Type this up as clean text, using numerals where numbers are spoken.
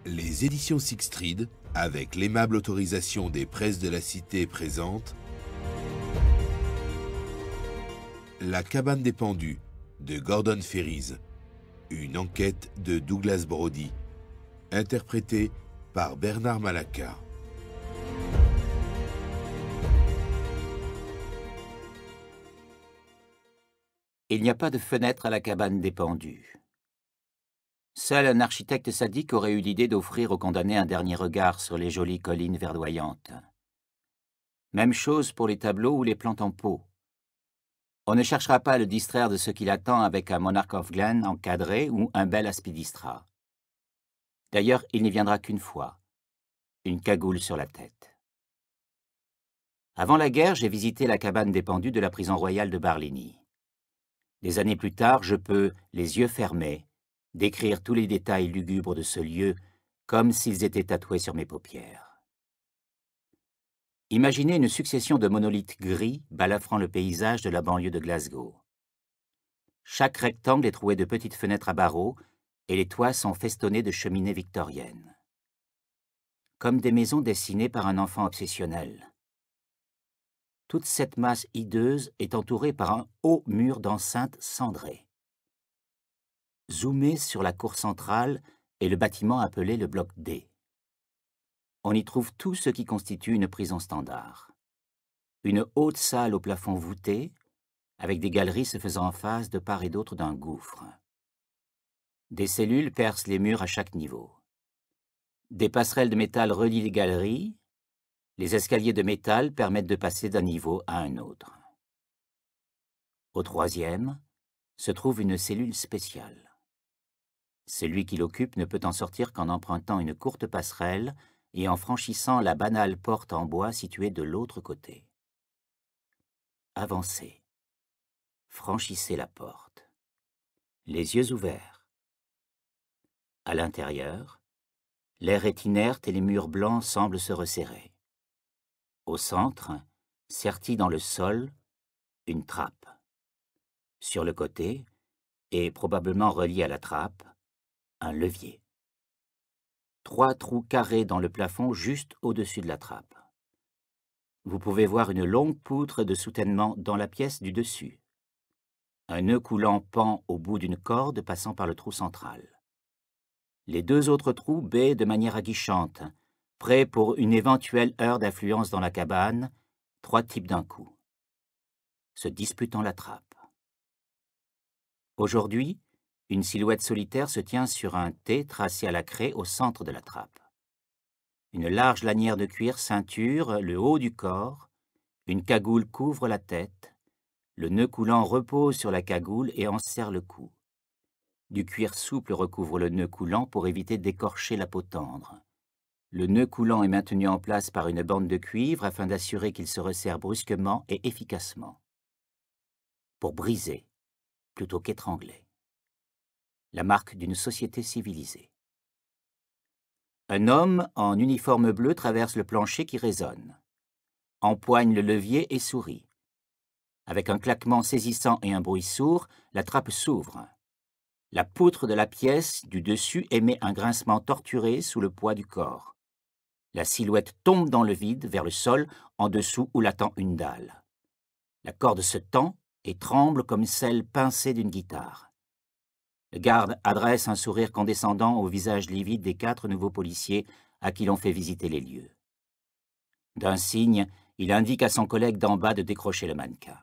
Les éditions Sixtrid, avec l'aimable autorisation des presses de la Cité, présentent La cabane des pendus de Gordon Ferries, une enquête de Douglas Brody, interprétée par Bernard Malacca. Il n'y a pas de fenêtre à la cabane des pendus. Seul un architecte sadique aurait eu l'idée d'offrir aux condamnés un dernier regard sur les jolies collines verdoyantes. Même chose pour les tableaux ou les plantes en pot. On ne cherchera pas à le distraire de ce qui l'attend avec un Monarch of Glen encadré ou un bel aspidistra. D'ailleurs, il n'y viendra qu'une fois, une cagoule sur la tête. Avant la guerre, j'ai visité la cabane des pendus de la prison royale de Barligny. Des années plus tard, je peux, les yeux fermés, décrire tous les détails lugubres de ce lieu comme s'ils étaient tatoués sur mes paupières. Imaginez une succession de monolithes gris balafrant le paysage de la banlieue de Glasgow. Chaque rectangle est troué de petites fenêtres à barreaux et les toits sont festonnés de cheminées victoriennes. Comme des maisons dessinées par un enfant obsessionnel. Toute cette masse hideuse est entourée par un haut mur d'enceinte cendrée. Zoomé sur la cour centrale est le bâtiment appelé le bloc D. On y trouve tout ce qui constitue une prison standard. Une haute salle au plafond voûté, avec des galeries se faisant en face de part et d'autre d'un gouffre. Des cellules percent les murs à chaque niveau. Des passerelles de métal relient les galeries. Les escaliers de métal permettent de passer d'un niveau à un autre. Au troisième se trouve une cellule spéciale. Celui qui l'occupe ne peut en sortir qu'en empruntant une courte passerelle et en franchissant la banale porte en bois située de l'autre côté. Avancez. Franchissez la porte. Les yeux ouverts. À l'intérieur, l'air est inerte et les murs blancs semblent se resserrer. Au centre, sertie dans le sol, une trappe. Sur le côté, et probablement relié à la trappe, un levier. 3 trous carrés dans le plafond juste au-dessus de la trappe. Vous pouvez voir une longue poutre de soutènement dans la pièce du dessus. Un nœud coulant pend au bout d'une corde passant par le trou central. Les 2 autres trous baient de manière aguichante, prêts pour une éventuelle heure d'affluence dans la cabane, 3 types d'un coup, se disputant la trappe. Aujourd'hui, une silhouette solitaire se tient sur un T tracé à la craie au centre de la trappe. Une large lanière de cuir ceinture le haut du corps, une cagoule couvre la tête, le nœud coulant repose sur la cagoule et en serre le cou. Du cuir souple recouvre le nœud coulant pour éviter d'écorcher la peau tendre. Le nœud coulant est maintenu en place par une bande de cuivre afin d'assurer qu'il se resserre brusquement et efficacement. Pour briser, plutôt qu'étrangler. La marque d'une société civilisée. Un homme en uniforme bleu traverse le plancher qui résonne, empoigne le levier et sourit. Avec un claquement saisissant et un bruit sourd, la trappe s'ouvre. La poutre de la pièce du dessus émet un grincement torturé sous le poids du corps. La silhouette tombe dans le vide, vers le sol, en dessous où l'attend une dalle. La corde se tend et tremble comme celle pincée d'une guitare. Le garde adresse un sourire condescendant au visage livide des 4 nouveaux policiers à qui l'on fait visiter les lieux. D'un signe, il indique à son collègue d'en bas de décrocher le mannequin.